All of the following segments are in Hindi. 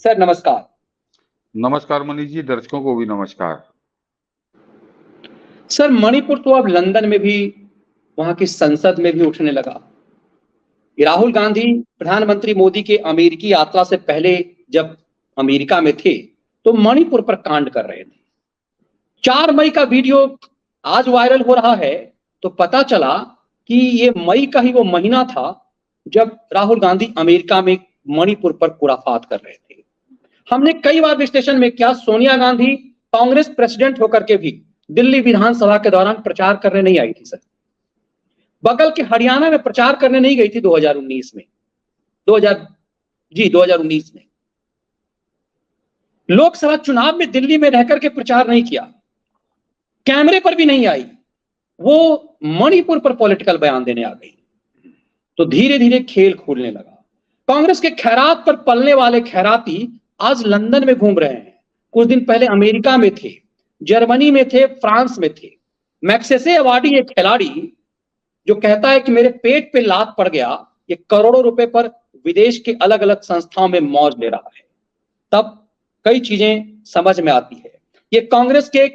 सर नमस्कार। नमस्कार मनीष जी, दर्शकों को भी नमस्कार। सर मणिपुर तो अब लंदन में भी, वहां की संसद में भी उठने लगा। राहुल गांधी प्रधानमंत्री मोदी के अमेरिकी यात्रा से पहले जब अमेरिका में थे तो मणिपुर पर कांड कर रहे थे। 4 मई का वीडियो आज वायरल हो रहा है तो पता चला कि ये मई का ही वो महीना था जब राहुल गांधी अमेरिका में मणिपुर पर खुराफात कर रहे थे। हमने कई बार विश्लेषण में किया, सोनिया गांधी कांग्रेस प्रेसिडेंट होकर के भी दिल्ली विधानसभा के दौरान प्रचार करने नहीं आई थी। सर बगल के हरियाणा में प्रचार करने नहीं गई थी 2019 में। 2019 में लोकसभा चुनाव में दिल्ली में रहकर के प्रचार नहीं किया, कैमरे पर भी नहीं आई, वो मणिपुर पर पॉलिटिकल बयान देने आ गई। तो धीरे धीरे खेल खुलने लगा। कांग्रेस के खैरात पर पलने वाले खैराती आज लंदन में घूम रहे हैं। कुछ दिन पहले अमेरिका में थे, जर्मनी में थे, फ्रांस में थे। मैक्सेसे अवार्डी एक खिलाड़ी जो कहता है कि मेरे पेट पे लात पड़ गया, ये करोड़ों रुपए पर विदेश के अलग अलग संस्थाओं में मौज ले रहा है। तब कई चीजें समझ में आती है। ये कांग्रेस के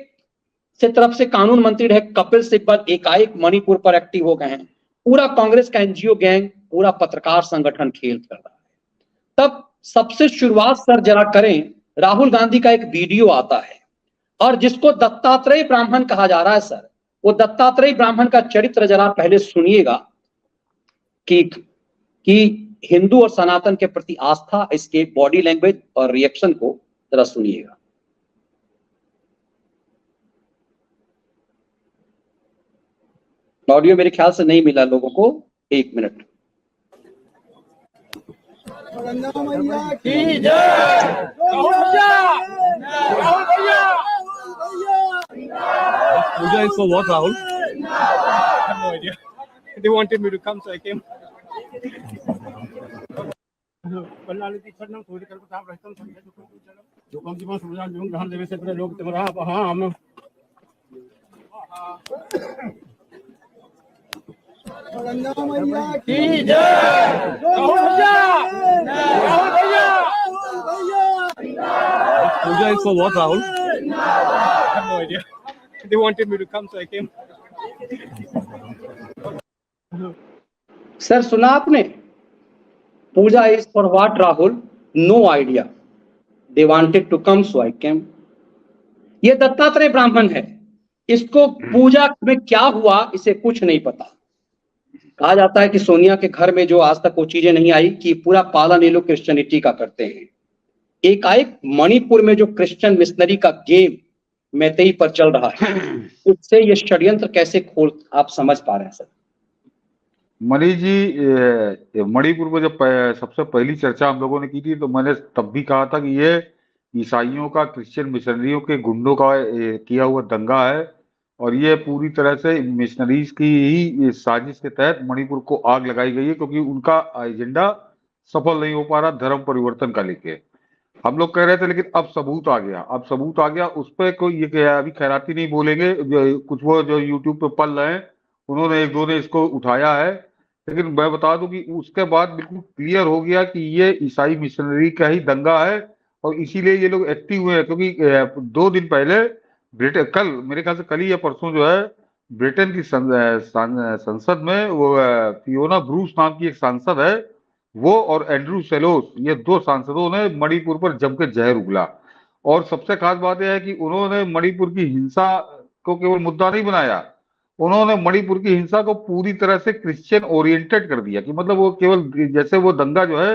तरफ से कानून मंत्री रहे कपिल सिब्बल एकाएक मणिपुर पर एक्टिव हो गए हैं। पूरा कांग्रेस का एनजीओ गैंग, पूरा पत्रकार संगठन खेल कर रहा है। तब सबसे शुरुआत सर जरा करें, राहुल गांधी का एक वीडियो आता है और जिसको दत्तात्रेय ब्राह्मण कहा जा रहा है। सर वो दत्तात्रेय ब्राह्मण का चरित्र जरा पहले सुनिएगा कि हिंदू और सनातन के प्रति आस्था, इसके बॉडी लैंग्वेज और रिएक्शन को जरा सुनिएगा। ऑडियो मेरे ख्याल से नहीं मिला लोगों को, 1 minute. Puja is for what, Rahul? I have no idea. They wanted me to come, so I came. जो कम से कम सुविधा जो ग्रहण देवे से पहले लोग तुम्हारा हाँ हम की जय राहुल भैया राहुल भैया पूजा is for what, Rahul? I have no idea. They wanted me to come, so I came. Sir सुना आपने? Pooja is for what Rahul? No idea. They wanted to come so I came. ये दत्तात्रेय ब्राह्मण है, इसको पूजा में क्या हुआ इसे कुछ नहीं पता। कहा जाता है कि सोनिया के घर में जो आज तक वो चीजें नहीं आई कि पूरा पालन ये लोग क्रिश्चियनिटी का करते हैं। एकाएक मणिपुर में जो क्रिश्चियन मिशनरी का गेम मैतेई पर चल रहा है, उससे ये षड्यंत्र कैसे खोल आप समझ पा रहे हैं सर? मनीष जी, मणिपुर में जब सबसे पहली चर्चा हम लोगों ने की थी तो मैंने तब भी कहा था कि ये ईसाइयों का, क्रिश्चियन मिशनरियों के गुंडों का किया हुआ दंगा है और ये पूरी तरह से मिशनरीज की ही साजिश के तहत मणिपुर को आग लगाई गई है, क्योंकि उनका एजेंडा सफल नहीं हो पा रहा धर्म परिवर्तन का लेके। हम लोग कह रहे थे, लेकिन अब सबूत आ गया। अब सबूत आ गया, उस पर कोई ये अभी खैराती नहीं बोलेंगे। कुछ वो जो यूट्यूब पे पल रहे हैं, उन्होंने एक दो ने इसको उठाया है, लेकिन मैं बता दूं कि उसके बाद बिल्कुल क्लियर हो गया कि ये ईसाई मिशनरी का ही दंगा है और इसीलिए ये लोग एक्टिव हुए हैं। क्योंकि 2 दिन पहले ब्रिटेन, कल मेरे ख्याल से कल ही या परसों जो है, ब्रिटेन की संसद में वो फियोना ब्रूस नाम की एक सांसद है, वो और एंड्रू सेलोस, ये 2 सांसदों ने मणिपुर पर जम के जहर उगला। और सबसे खास बात यह है कि उन्होंने मणिपुर की हिंसा को केवल मुद्दा नहीं बनाया, उन्होंने मणिपुर की हिंसा को पूरी तरह से क्रिश्चियन ओरिएंटेड कर दिया कि मतलब वो केवल जैसे वो दंगा जो है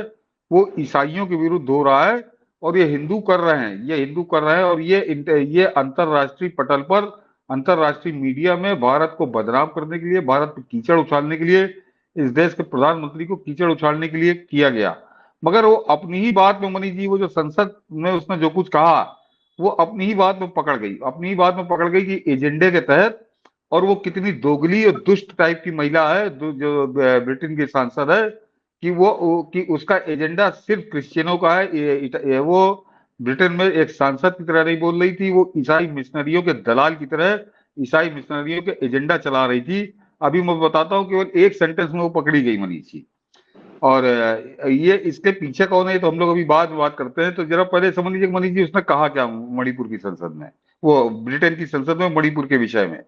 वो ईसाइयों के विरुद्ध हो रहा है और ये हिंदू कर रहे हैं, ये हिंदू कर रहे हैं और ये अंतरराष्ट्रीय पटल पर, अंतरराष्ट्रीय मीडिया में भारत को बदनाम करने के लिए, भारत पर कीचड़ उछालने के लिए, इस देश के प्रधानमंत्री को कीचड़ उछालने के लिए किया गया। मगर वो अपनी ही बात में, मनीष जी, वो जो संसद में उसने जो कुछ कहा वो अपनी ही बात में पकड़ गई, अपनी ही बात में पकड़ गई कि एजेंडे के तहत। और वो कितनी दोगली और दुष्ट टाइप की महिला है जो ब्रिटेन की सांसद है कि उसका एजेंडा सिर्फ क्रिश्चियनों का है। वो ब्रिटेन में एक सांसद की तरह नहीं बोल रही थी, वो ईसाई मिशनरियों के दलाल की तरह ईसाई मिशनरियों के एजेंडा चला रही थी। अभी मैं बताता हूँ, केवल एक सेंटेंस में वो पकड़ी गई मनीष जी। और ये इसके पीछे कौन है तो हम लोग अभी बाद में बात करते हैं। तो जरा पहले समझ लीजिए मनीष जी उसने कहा क्या मणिपुर की संसद में, वो ब्रिटेन की संसद में मणिपुर के विषय में।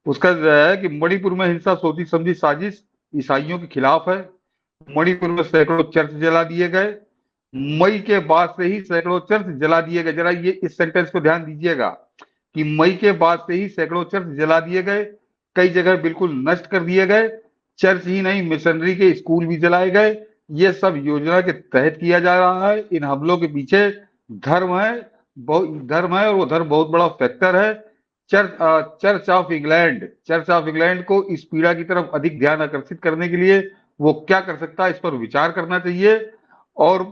उसका जो है कि मणिपुर में हिंसा सोची समझी साजिश ईसाइयों के खिलाफ है। मणिपुर में सैकड़ों चर्च जला दिए गए। मई के बाद से ही सैकड़ों चर्च जला दिए गए। जरा ये इस सेंटेंस को ध्यान दीजिएगा कि मई के बाद से ही सैकड़ों चर्च जला दिए गए, कई जगह बिल्कुल नष्ट कर दिए गए। चर्च ही नहीं, मिशनरी के स्कूल भी जलाए गए। ये सब योजना के तहत किया जा रहा है। इन हमलों के पीछे धर्म है, धर्म है, और वो धर्म बहुत बड़ा फैक्टर है। चर्च ऑफ इंग्लैंड को इस पीड़ा की तरफ अधिक ध्यान आकर्षित करने के लिए वो क्या कर सकता है, इस पर विचार करना चाहिए। और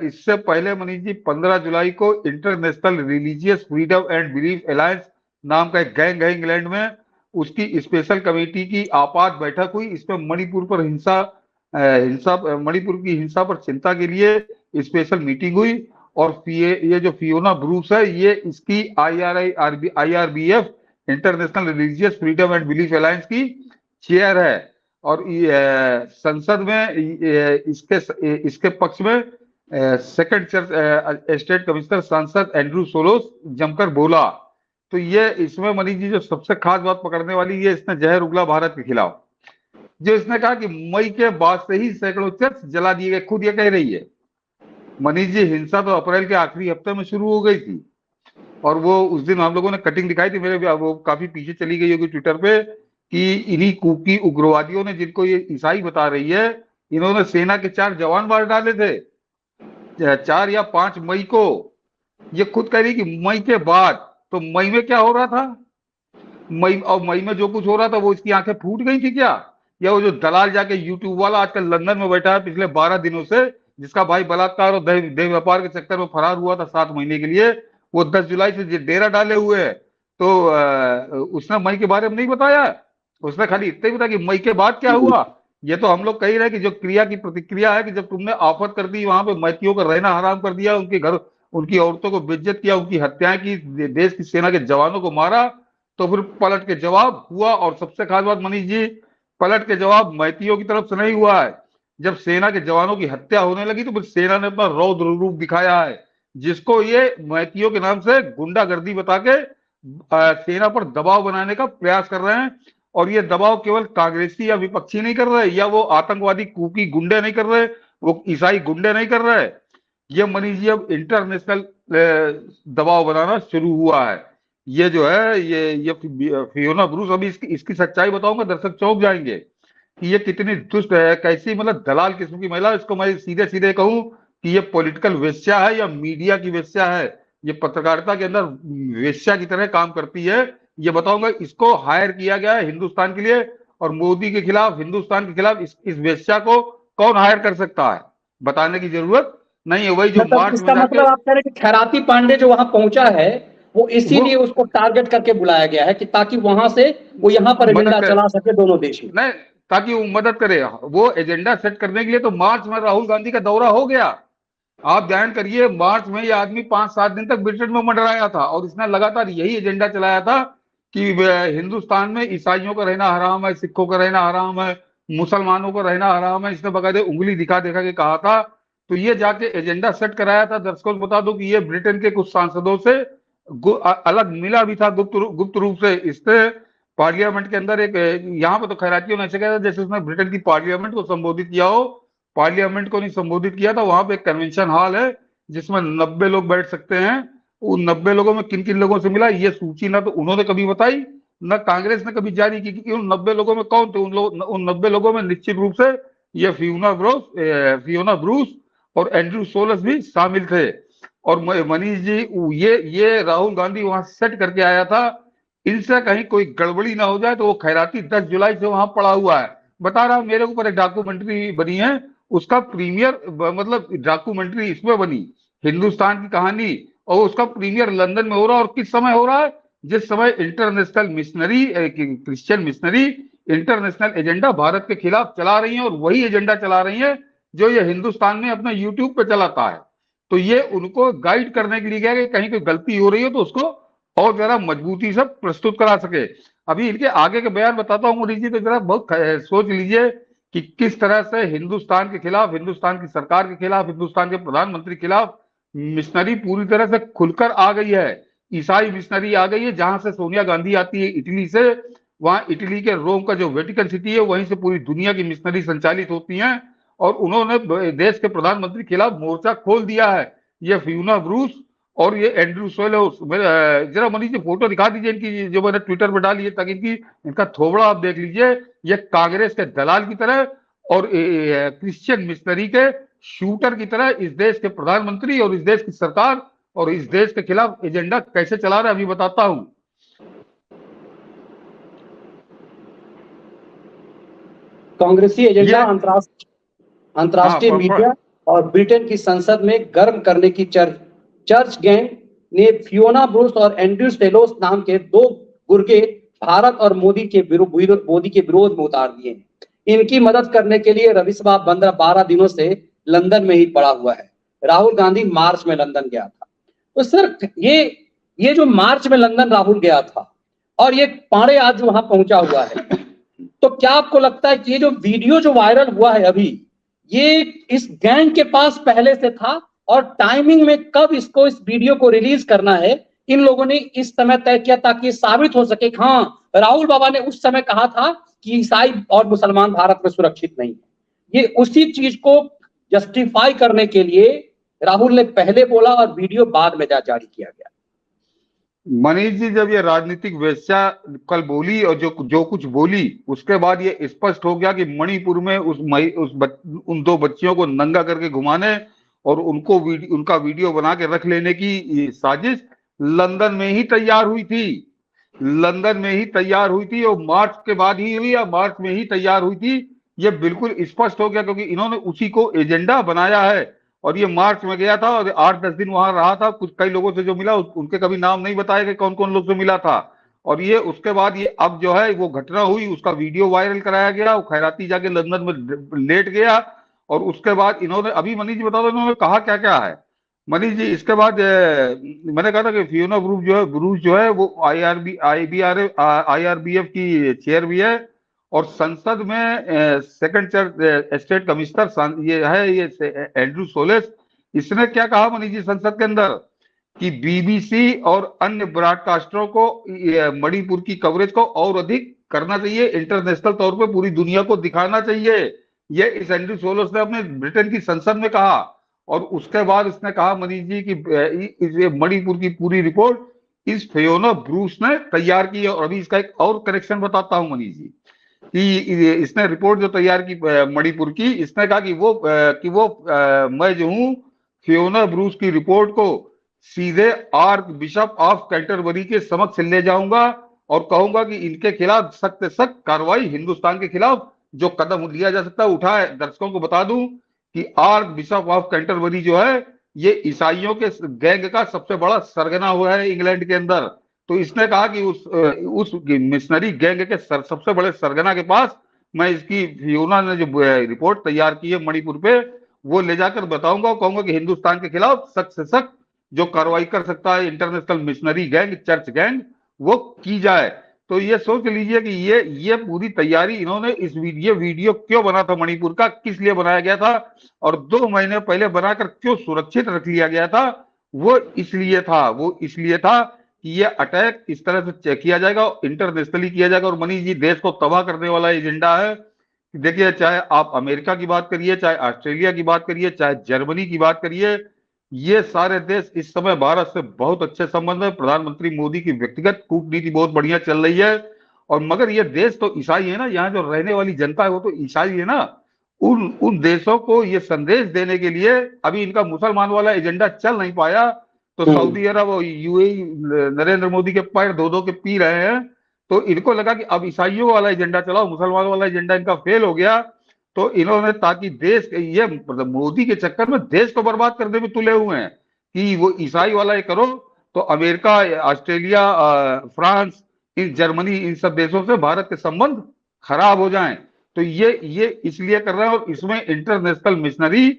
इससे पहले मनीष जी 15 जुलाई को international religious freedom and belief alliance नाम का एक गैंग है इंग्लैंड में, उसकी स्पेशल कमेटी की आपात बैठक हुई। इसमें मणिपुर पर मणिपुर की हिंसा पर चिंता के लिए स्पेशल मीटिंग हुई। और ये जो फियोना ब्रूस है, ये इसकी IRBF international religious freedom and belief alliance की चेयर है। और संसद में इसके पक्ष में सेकंड चर्च स्टेट कमिश्नर सांसद एंड्रू सोलोस जमकर बोला। तो ये इसमें मनीष जी जो सबसे खास बात पकड़ने वाली, ये इसने जहर उगला भारत के खिलाफ। जो इसने कहा कि मई के बाद से ही सैकड़ों चर्च जला दिए गए, खुद ये कह रही है। मनीष जी हिंसा तो अप्रैल के आखिरी हफ्ते में शुरू हो गई थी, और वो उस दिन हम लोगों ने कटिंग दिखाई थी, मेरे वो काफी पीछे चली गई होगी ट्विटर पे, कि इन्हीं कुकी उग्रवादियों ने, जिनको ये ईसाई बता रही है, इन्होंने सेना के 4 जवान मार डाले थे 4 या 5 मई को। ये खुद कह रही कि मई के बाद। तो मई में क्या हो रहा था? मई में जो कुछ हो रहा था वो इसकी आंखें फूट गई थी क्या? या वो जो दलाल जाके यूट्यूब वाला आजकल लंदन में बैठा है पिछले 12 दिनों से, जिसका भाई बलात्कार और देह व्यापार के चक्कर में फरार हुआ था 7 महीने के लिए, वो 10 जुलाई से डेरा डाले हुए है। तो उसने मई के बारे में नहीं बताया। उसने खाली इतना ही बताया कि मई के बाद क्या हुआ। ये तो हम लोग कह रहे हैं कि जो क्रिया की प्रतिक्रिया है, कि जब तुमने आफत कर दी, वहां पे मैथियों का रहना हराम कर दिया, उनके घर, उनकी औरतों को बेइज्जत किया, उनकी हत्याएं की, देश की सेना के जवानों को मारा, तो फिर पलट के जवाब हुआ। और सबसे खास बात मनीष जी, पलट के जवाब मैथियों की तरफ से नहीं हुआ है। जब सेना के जवानों की हत्या होने लगी तो फिर सेना ने अपना रौद्र रूप दिखाया है, जिसको ये मैथियों के नाम से गुंडागर्दी बता के सेना पर दबाव बनाने का प्रयास कर रहे हैं। और ये दबाव केवल कांग्रेसी या विपक्षी नहीं कर रहे, या वो आतंकवादी कुकी गुंडे नहीं कर रहे, वो ईसाई गुंडे नहीं कर रहे। ये मनीष जी अब इंटरनेशनल दबाव बनाना शुरू हुआ है। ये जो है ये फियोना ब्रूस, अभी इसकी सच्चाई बताऊंगा, दर्शक चौंक जाएंगे कि ये कितनी दुष्ट है, कैसी मतलब दलाल किस्म की महिला। इसको मैं सीधे सीधे कहूं कि ये पॉलिटिकल वेश्या है या मीडिया की वेश्या है। ये पत्रकारिता के अंदर वेश्या की तरह काम करती है। ये बताऊंगा, इसको हायर किया गया है हिंदुस्तान के लिए, और मोदी के खिलाफ, हिंदुस्तान के खिलाफ इस वेश्या को कौन हायर कर सकता है, बताने की जरूरत नहीं है। वही जो मार्च में इसका मतलब आप कह रहे हैं कि खैराती पांडे जो वहां पहुंचा है, वो इसीलिए उसको टारगेट करके बुलाया गया है कि ताकि वहां से वो यहाँ पर एजेंडा चला सके दोनों देश में, नहीं, ताकि वो मदद करे। वो एजेंडा सेट करने के लिए तो मार्च में राहुल गांधी का दौरा हो गया। आप ध्यान करिए, मार्च में ये आदमी 5-7 दिन तक ब्रिटेन में मंडराया था, और इसने लगातार यही एजेंडा चलाया था कि हिंदुस्तान में ईसाइयों का रहना हराम है, सिखों का रहना हराम है, मुसलमानों का रहना हराम है। इसने बकायदे उंगली दिखा दिखा के कहा था। तो ये जाके एजेंडा सेट कराया था। दर्शकों को बता दो कि ये ब्रिटेन के कुछ सांसदों से अलग मिला भी था गुप्त रूप से। इससे पार्लियामेंट के अंदर एक, यहाँ पे तो खैरातियों ने ऐसे कहा था जैसे उसने ब्रिटेन की पार्लियामेंट को संबोधित किया हो। पार्लियामेंट को नहीं संबोधित किया था। वहां पे एक कन्वेंशन हॉल है जिसमें 90 लोग बैठ सकते हैं। उन 90 लोगों में किन किन लोगों से मिला, ये सूची ना तो उन्होंने कभी बताई, न कांग्रेस ने कभी जारी की कि उन 90 लोगों में कौन थे। उन 90 लोगों में निश्चित रूप से ये फियोना ब्रूस और एंड्रू सोलस भी शामिल थे। और मनीष जी, ये राहुल गांधी वहां सेट करके आया था, इनसे कहीं कोई गड़बड़ी ना हो जाए। तो वो खैराती 10 जुलाई से वहां पड़ा हुआ है। बता रहा हूं, मेरे ऊपर एक डॉक्यूमेंट्री बनी है, उसका प्रीमियर, मतलब डॉक्यूमेंट्री इसमें बनी, हिंदुस्तान की कहानी, और उसका प्रीमियर लंदन में हो रहा है। और किस समय हो रहा है? जिस समय international missionary, Christian missionary international agenda Bharat के खिलाफ चला रही है, और वही एजेंडा चला रही है जो ये हिंदुस्तान में अपना यूट्यूब पे चलाता है। तो ये उनको गाइड करने के लिए गया कि कहीं कोई गलती हो रही हो तो उसको और जरा मजबूती से प्रस्तुत करा सके। अभी इनके आगे के बयान बताता हूँ मुनीष जी, तो जरा बहुत सोच लीजिए कि किस तरह से हिंदुस्तान के खिलाफ, हिंदुस्तान की सरकार के खिलाफ, हिंदुस्तान के प्रधानमंत्री के खिलाफ मिशनरी पूरी तरह से खुलकर आ गई है। ईसाई मिशनरी आ गई है, जहां से सोनिया गांधी आती है इटली से, वहां इटली के रोम का जो वेटिकन सिटी है वहीं से पूरी दुनिया की मिशनरी संचालित होती हैं, और उन्होंने देश के प्रधानमंत्री के खिलाफ मोर्चा खोल दिया है। ये फियोना ब्रूस और ये एंड्रू सोलेस, जरा मनीष जी फोटो दिखा दीजिए इनकी, जो मैंने ट्विटर पर डाली है, ताकि इनका थोबड़ा आप देख लीजिए। ये कांग्रेस के दलाल की तरह और क्रिश्चियन मिशनरी के शूटर की तरह इस देश के प्रधानमंत्री और इस देश की सरकार और इस देश के खिलाफ एजेंडा कैसे चला रहे हैं, अभी बताता हूं। कांग्रेसी एजेंडा अंतर्राष्ट्रीय हाँ, मीडिया और ब्रिटेन की संसद में गर्म करने की चर्च गैंग ने फियोना ब्रूस और एंड्रू सेलोस नाम के 2 गुर्गे भारत और मोदी के विरोध में उतार दिए हैं। इनकी मदद करने के लिए रविशा 12 दिनों से लंदन में ही पड़ा हुआ है। राहुल गांधी मार्च में लंदन गया था। तो सर ये जो मार्च में लंदन राहुल गया था और ये पांडे आज वहां पहुंचा हुआ है, तो क्या आपको लगता है कि ये जो वीडियो जो वायरल हुआ है अभी, ये इस गैंग के पास पहले से था और टाइमिंग में कब इस वीडियो को रिलीज करना है इन लोगों ने इस समय तय किया, ताकि साबित हो सके हाँ राहुल बाबा ने उस समय कहा था कि ईसाई और मुसलमान भारत में सुरक्षित नहीं है। ये उसी चीज को जस्टिफाई करने के लिए राहुल ने पहले बोला और वीडियो बाद में जारी किया गया। मनीष जी, जब ये राजनीतिक वेश्या कल बोली और जो कुछ बोली, उसके बाद ये स्पष्ट हो गया कि मणिपुर में उन 2 बच्चियों को नंगा करके घुमाने और उनका वीडियो बना के रख लेने की साजिश लंदन में ही तैयार हुई थी। लंदन में ही तैयार हुई थी और मार्च के बाद ही हुई या मार्च में ही तैयार हुई थी, ये बिल्कुल स्पष्ट हो गया, क्योंकि इन्होंने उसी को एजेंडा बनाया है। और ये मार्च में गया था और 8-10 दिन वहां रहा था। कई लोगों से जो मिला उनके कभी नाम नहीं बताया कि कौन कौन लोग से मिला था। और ये उसके बाद ये अब जो है वो घटना हुई, उसका वीडियो वायरल कराया गया, वो खैराती जाके लंदन में लेट गया। और उसके बाद इन्होंने, अभी मनीष जी बता दो इन्होंने कहा क्या क्या है। मनीष जी, इसके बाद मैंने कहा था कि फियोना ब्रूस जो है वो IRBF की चेयर भी है और संसद में सेकंड स्टेट कमिश्नर ये है, ये एंड्रू सोलेस। इसने क्या कहा मनीष जी संसद के अंदर कि BBC और अन्य ब्रॉडकास्टरों को मणिपुर की कवरेज को और अधिक करना चाहिए, इंटरनेशनल तौर पे पूरी दुनिया को दिखाना चाहिए। ये इस एंड्रू सोलेस ने अपने ब्रिटेन की संसद में कहा। और उसके बाद उसने कहा मनीष जी कि मणिपुर की पूरी रिपोर्ट इस फियोना ब्रूस ने तैयार की है। और अभी इसका एक और करेक्शन बताता हूं मनीष जी कि इसने रिपोर्ट जो तैयार की मणिपुर की, इसने कहा कि वो मैं जो हूं फियोना ब्रूस की रिपोर्ट को सीधे आर्क बिशप ऑफ कैंटरबरी के समक्ष ले जाऊंगा और कहूंगा कि इनके खिलाफ सख्त से सख्त कार्रवाई, हिंदुस्तान के खिलाफ जो कदम लिया जा सकता है उठाए। दर्शकों को बता दूं कि आर्क बिशप ऑफ कैंटरबरी जो है ये ईसाइयों के गैंग का सबसे बड़ा सरगना हुआ है इंग्लैंड के अंदर। तो इसने कहा कि उस मिशनरी गैंग के सबसे बड़े सरगना के पास मैं इसकी फियोना ने जो रिपोर्ट तैयार की है मणिपुर पे, वो ले जाकर बताऊंगा और कहूंगा कि हिंदुस्तान के खिलाफ सख्त से सख्त जो कार्रवाई कर सकता है international missionary gang, church gang, वो की जाए। तो ये सोच लीजिए कि ये पूरी तैयारी इन्होंने ये वीडियो क्यों बना था मणिपुर का, किस लिए बनाया गया था और 2 महीने पहले बनाकर क्यों सुरक्षित रख लिया गया था, वो इसलिए था कि ये अटैक इस तरह से किया जाएगा, इंटरनेशनली किया जाएगा और मनीष जी देश को तबाह करने वाला एजेंडा है। देखिए, चाहे आप अमेरिका की बात करिए, चाहे ऑस्ट्रेलिया की बात करिए, चाहे जर्मनी की बात करिए, ये सारे देश इस समय भारत से बहुत अच्छे संबंध है। प्रधानमंत्री मोदी की व्यक्तिगत कूटनीति बहुत बढ़िया चल रही है। और मगर ये देश तो ईसाई है ना, यहाँ जो रहने वाली जनता है वो तो ईसाई है ना। उन देशों को ये संदेश देने के लिए अभी इनका मुसलमान वाला एजेंडा चल नहीं पाया, तो सऊदी अरब और UAE नरेंद्र मोदी के पैर धो के पी रहे हैं। तो इनको लगा कि अब ईसाइयों वाला एजेंडा चलाओ, मुसलमान वाला एजेंडा इनका फेल हो गया। तो इन्होंने, ताकि देश, ये मतलब मोदी के चक्कर में देश को बर्बाद करने में तुले हुए हैं कि वो ईसाई वाला ये करो तो अमेरिका, ऑस्ट्रेलिया, फ्रांस, जर्मनी, इन सब देशों से भारत के संबंध खराब हो जाएं। तो ये इसलिए कर रहे हैं और इसमें इंटरनेशनल मिशनरी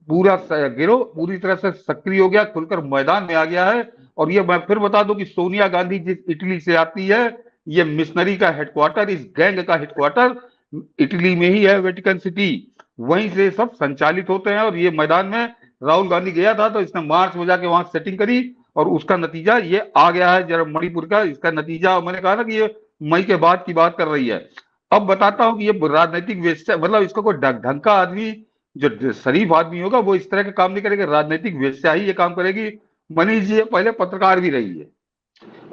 पूरा गिरोह पूरी तरह से सक्रिय हो गया, खुलकर मैदान में आ गया है। और ये मैं फिर बता दूं कि सोनिया गांधी जिस इटली से आती है, ये मिशनरी का हेडक्वार्टर, इस गैंग का हेडक्वार्टर इटली में ही है वेटिकन सिटी, वहीं से सब संचालित होते हैं। और ये मैदान में राहुल गांधी गया था तो इसने मार्च में जाके वहां सेटिंग करी और उसका नतीजा ये आ गया है। जरा मणिपुर का इसका नतीजा, मैंने कहा ना कि ये मई के बाद की बात कर रही है। अब बताता हूं कि ये राजनीतिक वेश्या, मतलब इसका कोई ढंग का आदमी जो शरीफ आदमी होगा वो इस तरह के काम नहीं करेगा, राजनीतिक वेश्या ही ये काम करेगी। मनीष जी पहले पत्रकार भी रही है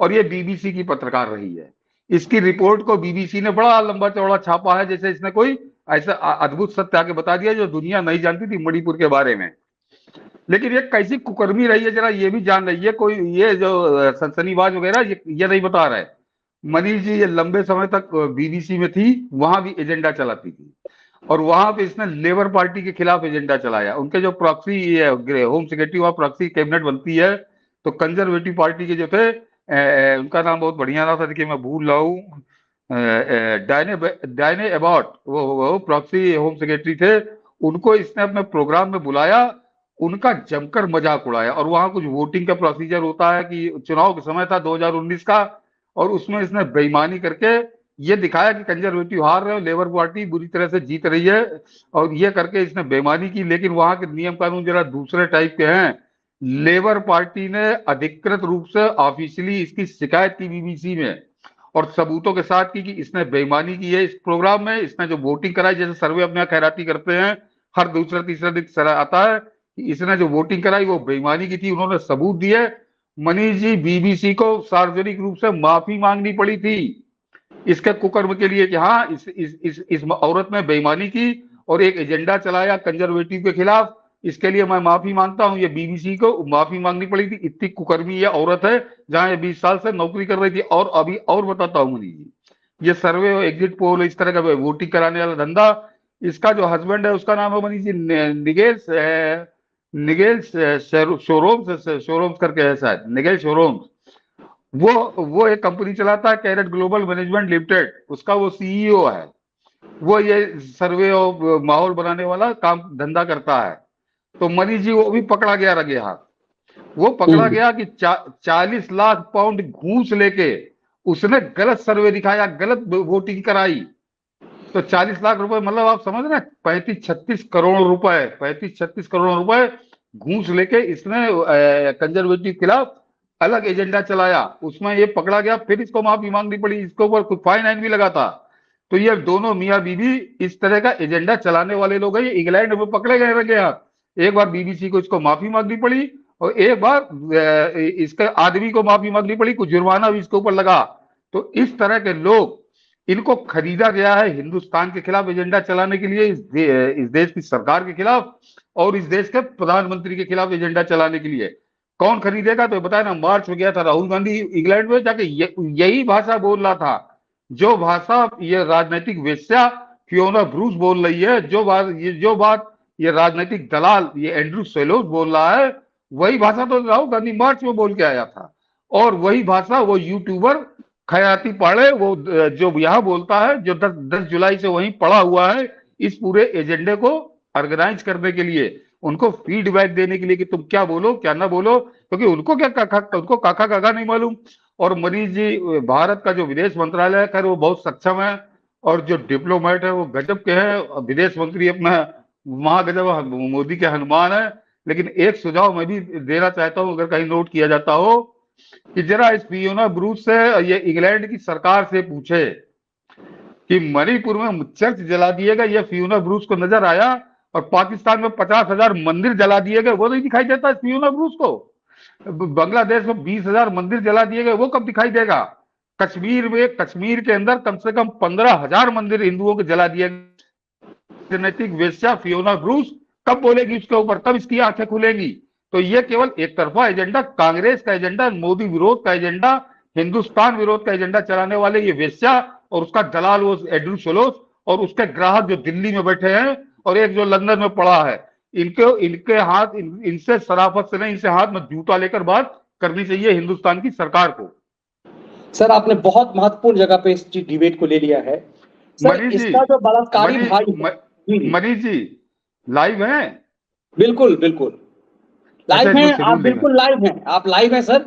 और ये बीबीसी की पत्रकार रही है। इसकी रिपोर्ट को बीबीसी ने बड़ा लंबा चौड़ा छापा है, जैसे इसने कोई ऐसा अद्भुत सत्य आके बता दिया जो दुनिया नहीं जानती थी मणिपुर के बारे में। लेकिन ये कैसी कुकर्मी रही है जरा ये भी जान रही है। कोई ये जो सनसनीबाज वगैरह ये नहीं बता रहा है। मनीष जी ये लंबे समय तक बीबीसी में थी, वहां भी एजेंडा चलाती थी और वहां पे इसने लेबर पार्टी के खिलाफ एजेंडा चलाया। उनके जो प्रॉक्सी होम सेक्रेटरी वहां प्रॉक्सी कैबिनेट बनती है, तो कंजर्वेटिव पार्टी के जो थे उनका नाम बहुत बढ़िया नाम था, देखिए मैं भूल रहा हूँ, डायने एबॉट, वो प्रॉक्सी होम सेक्रेटरी थे। उनको इसने अपने प्रोग्राम में बुलाया, उनका जमकर मजाक उड़ाया। और वहां कुछ वोटिंग का प्रोसीजर होता है कि चुनाव के समय था 2019 का, और उसमें इसने बेईमानी करके ये दिखाया कि कंजर्वेटिव हार रहे हो, लेबर पार्टी बुरी तरह से जीत रही है, और ये करके इसने बेईमानी की। लेकिन वहां के नियम कानून जरा दूसरे टाइप के हैं। लेबर पार्टी ने अधिकृत रूप से ऑफिशियली इसकी शिकायत की बीबीसी में और सबूतों के साथ की कि इसने बेईमानी की है इस प्रोग्राम में। इसने जो वोटिंग कराई, जैसे सर्वे अपने यहाँ खैराती करते हैं हर दूसरा तीसरा दिन आता है कि इसने जो वोटिंग कराई वो बेईमानी की थी, उन्होंने सबूत दिए। मनीष जी बीबीसी को सार्वजनिक रूप से माफी मांगनी पड़ी थी इसके कुकर्म के लिए कि हाँ इस औरत ने बेईमानी की और एक एजेंडा चलाया कंजर्वेटिव के खिलाफ, इसके लिए मैं माफी मांगता हूं। ये बीबीसी को माफी मांगनी पड़ी थी, इतनी कुकर्मी ये औरत है, जहां ये 20 साल से नौकरी कर रही थी। और अभी और बताता हूं मनीष जी, ये सर्वे और एग्जिट पोल इस तरह का वोटिंग कराने वाला धंधा, इसका जो हस्बैंड है उसका नाम है मनीष जी निगेल शोरोम्स करके है शायद, निगेल शोरोम्स। वो एक कंपनी चलाता है कैरेट ग्लोबल मैनेजमेंट लिमिटेड, उसका वो सीईओ है। वो ये सर्वे और माहौल बनाने वाला काम धंधा करता है। तो मनीष जी वो भी पकड़ा गया रगे हाथ। वो पकड़ा गया कि 40 लाख पाउंड घूस लेके उसने गलत सर्वे दिखाया, गलत वोटिंग कराई। तो 40 लाख रुपए, मतलब आप समझ रहे हैं 35-36 करोड़ रुपए, 35-36 करोड़ रुपए घूस लेके इसने कंजर्वेटिव खिलाफ अलग एजेंडा चलाया, उसमें ये पकड़ा गया। फिर इसको माफी मांगनी पड़ी, इसके ऊपर कुछ फाइन भी लगा था। तो ये दोनों मियां बीवी इस तरह का एजेंडा चलाने वाले लोग हैं। ये इंग्लैंड में पकड़े गए रगे हाथ। एक बार बीबीसी को इसको माफी मांगनी पड़ी और एक बार इसके आदमी को माफी मांगनी पड़ी, कुछ जुर्माना भी इसके ऊपर लगा। तो इस तरह के लोग, इनको खरीदा गया है हिंदुस्तान के खिलाफ एजेंडा चलाने के लिए, इस देश की सरकार के खिलाफ और इस देश के प्रधानमंत्री के खिलाफ एजेंडा चलाने के लिए। कौन खरीदेगा? तो बताया ना, मार्च में गया था राहुल गांधी इंग्लैंड में, जाके यही भाषा बोल रहा था जो भाषा ये राजनीतिक वेश्या फियोना ब्रूस बोल रही है, जो बात ये राजनीतिक दलाल ये एंड्रू सेलोस बोल रहा है, वही भाषा तो राहुल गांधी मार्च में बोल के आया था। और वही भाषा वो यूट्यूबर खयाती पाड़े, वो जो यहाँ बोलता है, जो 10 जुलाई से वहीं पड़ा हुआ है इस पूरे एजेंडे को ऑर्गेनाइज करने के लिए, उनको फीडबैक देने के लिए कि तुम क्या बोलो क्या ना बोलो, क्योंकि उनको उनको काका काका नहीं मालूम। और मनीष जी भारत का जो विदेश मंत्रालय है, खैर वो बहुत सक्षम है और जो डिप्लोमेट है वो गजब के हैं। विदेश मंत्री अपना महागजब मोदी के हनुमान है। लेकिन एक सुझाव मैं भी देना चाहता हूं, अगर कहीं नोट किया जाता हो, कि जरा इस फियोना ब्रूस से ये इंग्लैंड की सरकार से पूछे कि मणिपुर में चर्च जला दिए गए, ये फियोना ब्रूस को नजर आया? और पाकिस्तान में 50,000 मंदिर जला दिए गए, वो नहीं दिखाई देता फियोना ब्रूस को? बांग्लादेश में 20,000 मंदिर जला दिए गए, वो कब दिखाई देगा? कश्मीर के अंदर कम से कम 15,000 मंदिर हिंदुओं के जला दिए गए। राजनीतिक वेश्या फियोना ब्रूस कब बोलेगी उसके ऊपर, कब इसकी आंखें खुलेंगी? तो ये केवल एक तरफा एजेंडा, कांग्रेस का एजेंडा, मोदी विरोध का एजेंडा, हिंदुस्तान विरोध का एजेंडा चलाने वाले ये वेश्या और उसका दलाल वो एंड्रू सेलोस और उसके ग्राहक जो दिल्ली में बैठे हैं और एक जो लंदन में पड़ा है, इनके हाथ, इनसे शराफत से नहीं, इनसे हाथ में जूता लेकर बात करनी चाहिए हिंदुस्तान की सरकार को। सर आपने बहुत महत्वपूर्ण जगह पे इस डिबेट को ले लिया है। सर इसका जो बलात्कारी भाई, मनीष जी लाइव है? बिल्कुल बिल्कुल लाइव हैं आप, बिल्कुल लाइव हैं आप, लाइव हैं सर।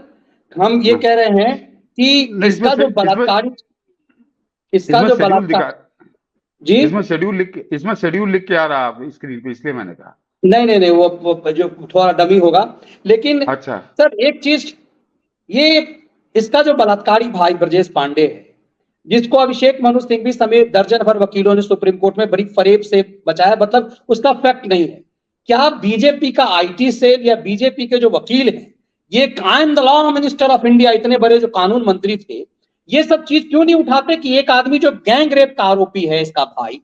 हम ये कह रहे हैं कि इसका जो बलात्कारी, जी इसमें शेड्यूल लिख के आ रहा है स्क्रीन पे, इसलिए मैंने कहा। नहीं, वो जो थोड़ा डमी होगा। लेकिन अच्छा। सर एक चीज, ये इसका जो बलात्कारी भाई ब्रजेश पांडे है, जिसको अभिषेक मनु सिंघवी समेत दर्जन भर वकीलों ने सुप्रीम कोर्ट में बड़ी फरेब से बचाया, मतलब उसका फैक्ट नहीं है। क्या बीजेपी का आईटी सेल या बीजेपी के जो वकील हैं, ये I am the law minister of India, इतने बड़े जो कानून मंत्री थे, ये सब चीज क्यों नहीं उठाते कि एक आदमी जो गैंग रेप का आरोपी है, इसका भाई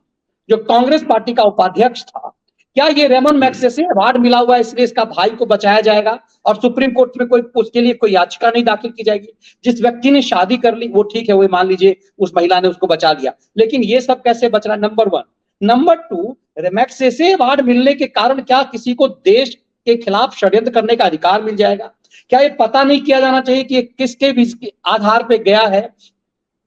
जो कांग्रेस पार्टी का उपाध्यक्ष था, क्या ये रेमन मैग्सेसे अवार्ड मिला हुआ है इसलिए इसका भाई को बचाया जाएगा और सुप्रीम कोर्ट में कोई उसके लिए कोई याचिका नहीं दाखिल की जाएगी? जिस व्यक्ति ने शादी कर ली वो ठीक है, वो मान लीजिए उस महिला ने उसको बचा लिया, लेकिन ये सब कैसे बच रहा? नंबर 1। नंबर 2, मैग्सेसे अवार्ड मिलने के कारण क्या किसी को देश के खिलाफ षड्यंत्र करने का अधिकार मिल जाएगा? क्या ये पता नहीं किया जाना चाहिए कि किसके भी आधार पे गया है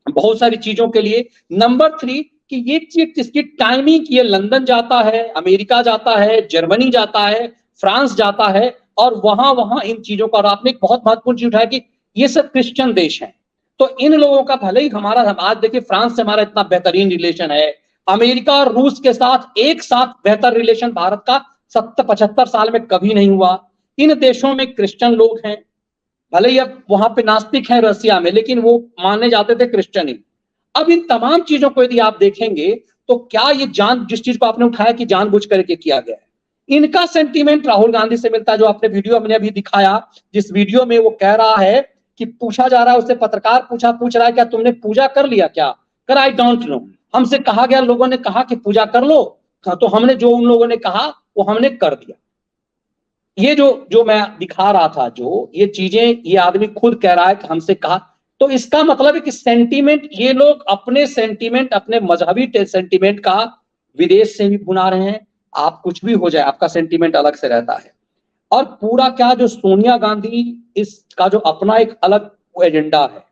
बहुत सारी चीजों के लिए? नंबर 3 कि ये चीज इसकी टाइमिंग, ये लंदन जाता है, अमेरिका जाता है, जर्मनी जाता है, फ्रांस जाता है और वहां इन चीजों का, और आपने एक बहुत महत्वपूर्ण चीज उठाया कि ये सब क्रिश्चियन देश हैं, तो इन लोगों का भले ही हमारा, हम आज देखिए फ्रांस से हमारा इतना बेहतरीन रिलेशन है, अमेरिका और रूस के साथ एक साथ बेहतर रिलेशन भारत का 70-75 साल में कभी नहीं हुआ। इन देशों में क्रिश्चियन लोग हैं, भले ही अब वहां पे नास्तिक हैं रसिया में, लेकिन वो माने जाते थे क्रिश्चियन ही। अब इन तमाम चीजों को यदि आप देखेंगे तो क्या ये जिस चीज को आपने उठाया कि जानबूझ करके किया गया है, इनका सेंटीमेंट राहुल गांधी से मिलता है। जो आपने वीडियो हमने अभी दिखाया, जिस वीडियो में वो कह रहा है कि पूछा जा रहा है, उससे पत्रकार पूछ रहा है क्या तुमने पूजा कर लिया क्या? कर आई डोंट नो, हमसे कहा गया, लोगों ने कहा कि पूजा कर लो, तो हमने जो उन लोगों ने कहा वो हमने कर दिया। ये जो मैं दिखा रहा था, जो ये चीजें ये आदमी खुद कह रहा है कि हमसे कहा, तो इसका मतलब है कि सेंटीमेंट, ये लोग अपने सेंटीमेंट, अपने मजहबी सेंटीमेंट का विदेश से भी बुला रहे हैं। आप कुछ भी हो जाए, आपका सेंटीमेंट अलग से रहता है। और पूरा क्या, जो सोनिया गांधी, इसका जो अपना एक अलग एजेंडा है,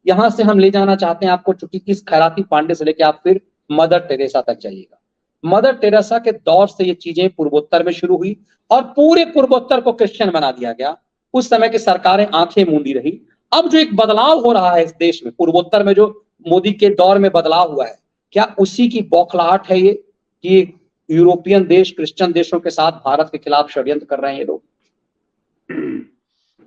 यहां से हम ले जाना चाहते हैं आपको, चूंकि इस खैराती पांडे से लेकर आप फिर मदर टेरेसा तक जाइएगा। मदर टेरेसा के दौर से ये चीजें पूर्वोत्तर में शुरू हुई और पूरे पूर्वोत्तर को क्रिश्चियन बना दिया गया। उस समय की सरकारें आंखें मूंदी रही। अब जो एक बदलाव हो रहा है इस देश में, पूर्वोत्तर में जो मोदी के दौर में बदलाव हुआ है, क्या उसी की बौखलाहट है ये कि यूरोपियन देश क्रिश्चियन देशों के साथ भारत के खिलाफ षड्यंत्र कर रहे हैं ये लोग?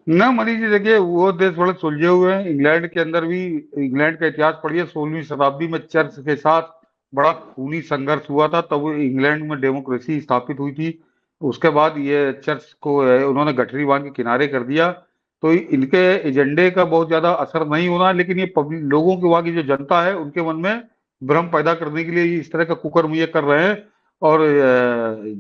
ना मनीष जी, देखिए वो देश बड़े सुलझे हुए हैं। इंग्लैंड के अंदर भी, इंग्लैंड का इतिहास पढ़िए, 16वीं शताब्दी में चर्च के साथ बड़ा खूनी संघर्ष हुआ था, तब इंग्लैंड में डेमोक्रेसी स्थापित हुई थी। उसके बाद ये चर्च को उन्होंने गठरी बांध के किनारे कर दिया। तो इनके एजेंडे का बहुत ज्यादा असर नहीं होना, लेकिन ये पब्लिक, लोगों की, वहां की जो जनता है, उनके मन में भ्रम पैदा करने के लिए इस तरह का कुकर्म ये कर रहे हैं। और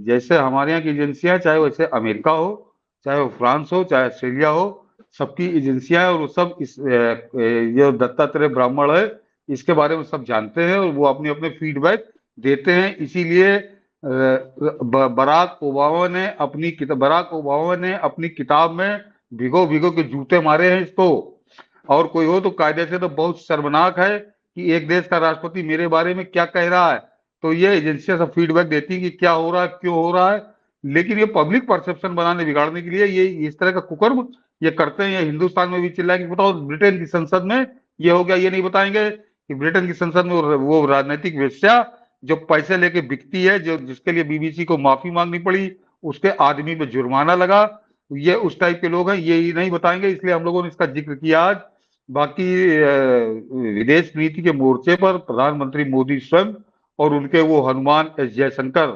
जैसे हमारे यहाँ की एजेंसियां, चाहे वैसे अमेरिका हो, चाहे वो फ्रांस हो, चाहे ऑस्ट्रेलिया हो, सबकी एजेंसियां हैं और वो सब इस ये दत्तात्रेय ब्राह्मण है, इसके बारे में सब जानते हैं और वो अपने अपने फीडबैक देते हैं। इसीलिए बराक ओबामा ने अपनी किताब में भिगो भिगो के जूते मारे हैं इसको। और कोई हो तो कायदे से तो बहुत शर्मनाक है कि एक देश का राष्ट्रपति मेरे बारे में क्या कह रहा है। तो ये एजेंसियां सब फीडबैक देती है कि क्या हो रहा है, क्यों हो रहा है। लेकिन ये पब्लिक परसेप्शन बनाने, बिगाड़ने के लिए ये इस तरह का कुकर्म ये करते हैं। ये हिंदुस्तान में भी चिल्लाएंगे, बताओ ब्रिटेन की संसद में ये हो गया, ये नहीं बताएंगे कि ब्रिटेन की संसद में वो राजनीतिक वेश्या जो पैसे लेके बिकती है, जो जिसके लिए बीबीसी को माफी मांगनी पड़ी, उसके आदमी पे जुर्माना लगा, ये उस टाइप के लोग हैं, ये नहीं बताएंगे। इसलिए हम लोगों ने इसका जिक्र किया आज। बाकी विदेश नीति के मोर्चे पर प्रधानमंत्री मोदी स्वयं और उनके वो हनुमान एस जयशंकर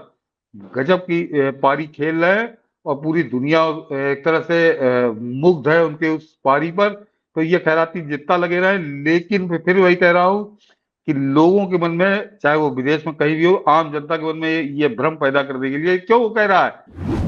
गजब की पारी खेल रहे हैं और पूरी दुनिया एक तरह से मुग्ध है उनके उस पारी पर। तो ये खैराती जितना लगे रहे, लेकिन फिर वही कह रहा हूं कि लोगों के मन में, चाहे वो विदेश में कहीं भी हो, आम जनता के मन में ये भ्रम पैदा करने के लिए क्यों वो कह रहा है